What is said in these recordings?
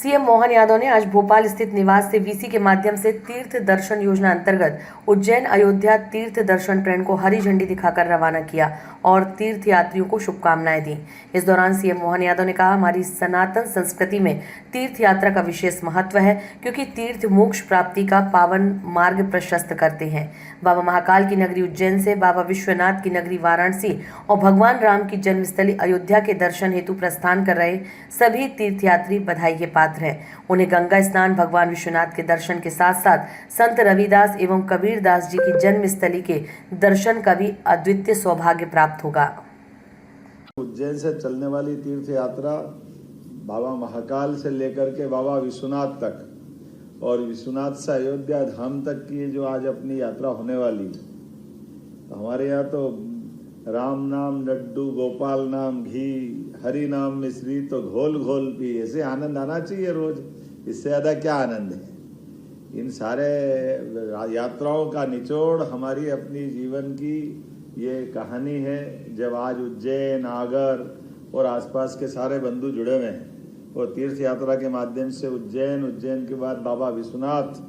CM Mohan Yadav ने आज भोपाल स्थित निवास से वीसी के माध्यम से तीर्थ दर्शन योजना अंतर्गत उज्जैन अयोध्या तीर्थ दर्शन ट्रेन को हरी झंडी दिखाकर रवाना किया और तीर्थ यात्रियों को शुभकामनाएं दी। इस दौरान सीएम मोहन यादव ने कहा, हमारी सनातन संस्कृति में तीर्थ यात्रा का विशेष महत्व है, क्योंकि तीर्थ मोक्ष प्राप्ति का पावन मार्ग प्रशस्त करते हैं। बाबा महाकाल की नगरी उज्जैन से बाबा विश्वनाथ की नगरी वाराणसी और भगवान राम की जन्मस्थली अयोध्या के दर्शन हेतु प्रस्थान कर रहे सभी तीर्थयात्री बधाई के पात्र हैं। उन्हें गंगा स्नान, भगवान विश्वनाथ के दर्शन के साथ साथ संत रविदास एवं कबीरदास जी की जन्मस्थली के दर्शन का भी अद्वितीय सौभाग्य प्राप्त होगा। उज्जैन से चलने वाली तीर्थ यात्रा बाबा महाकाल से लेकर के बाबा विश्वनाथ तक और विश्वनाथ से अयोध्या धाम तक की जो आज अपनी यात्रा होने वाली है, तो हमारे यहाँ तो राम नाम लड्डू, गोपाल नाम घी, हरि नाम मिश्री, तो घोल घोल पी, ऐसे आनंद आना चाहिए रोज। इससे ज़्यादा क्या आनंद है। इन सारे यात्राओं का निचोड़ हमारी अपनी जीवन की ये कहानी है। जब आज उज्जैन, आगर और आसपास के सारे बंधु जुड़े हुए हैं और तीर्थ यात्रा के माध्यम से उज्जैन के बाद बाबा विश्वनाथ,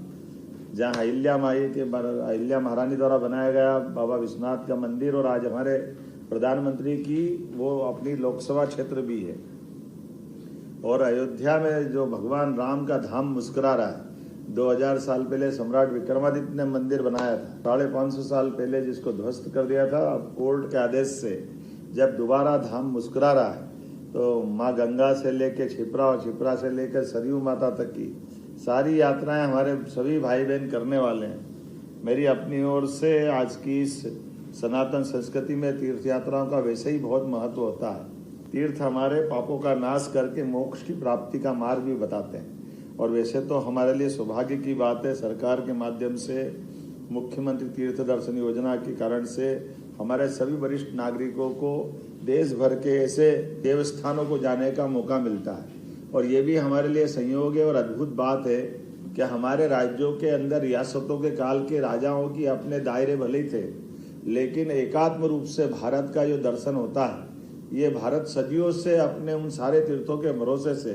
जहाँ अहिल्या महारानी द्वारा बनाया गया बाबा विश्वनाथ का मंदिर, और आज हमारे प्रधानमंत्री की वो अपनी लोकसभा क्षेत्र भी है, और अयोध्या में जो भगवान राम का धाम मुस्कुरा रहा है। 2000 साल पहले सम्राट विक्रमादित्य ने मंदिर बनाया था, 550 साल पहले जिसको ध्वस्त कर दिया था। अब कोर्ट के आदेश से जब दोबारा धाम मुस्कुरा रहा है, तो माँ गंगा से लेकर छिपरा और छिपरा से लेकर सरयू माता तक की सारी यात्राएं हमारे सभी भाई बहन करने वाले हैं। मेरी अपनी ओर से आज की इस सनातन संस्कृति में तीर्थ यात्राओं का वैसे ही बहुत महत्व होता है। तीर्थ हमारे पापों का नाश करके मोक्ष की प्राप्ति का मार्ग भी बताते हैं, और वैसे तो हमारे लिए सौभाग्य की बात है, सरकार के माध्यम से मुख्यमंत्री तीर्थ दर्शन योजना के कारण से हमारे सभी वरिष्ठ नागरिकों को देश भर के ऐसे देवस्थानों को जाने का मौका मिलता है। और ये भी हमारे लिए संयोग है और अद्भुत बात है कि हमारे राज्यों के अंदर रियासतों के काल के राजाओं की अपने दायरे भले ही थे, लेकिन एकात्म रूप से भारत का जो दर्शन होता है, ये भारत सदियों से अपने उन सारे तीर्थों के भरोसे से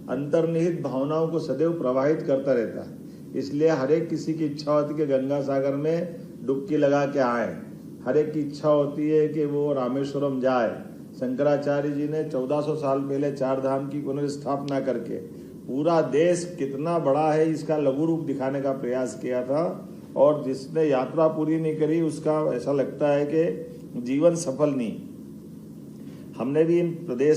अंतर्निहित भावनाओं को सदैव प्रवाहित करता रहता है। इसलिए हर एक किसी की इच्छा होती है कि गंगा सागर में डुबकी लगा के आए। हर एक की इच्छा होती है कि वो रामेश्वरम जाए। शंकराचार्य जी ने 1400 साल पहले 4 धाम की पुनर्स्थापना करके पूरा देश कितना बड़ा है इसका लघु रूप दिखाने का प्रयास किया था, और जिसने यात्रा पूरी नहीं करी उसका ऐसा लगता है कि जीवन सफल नहीं। हमने भी इन प्रदेश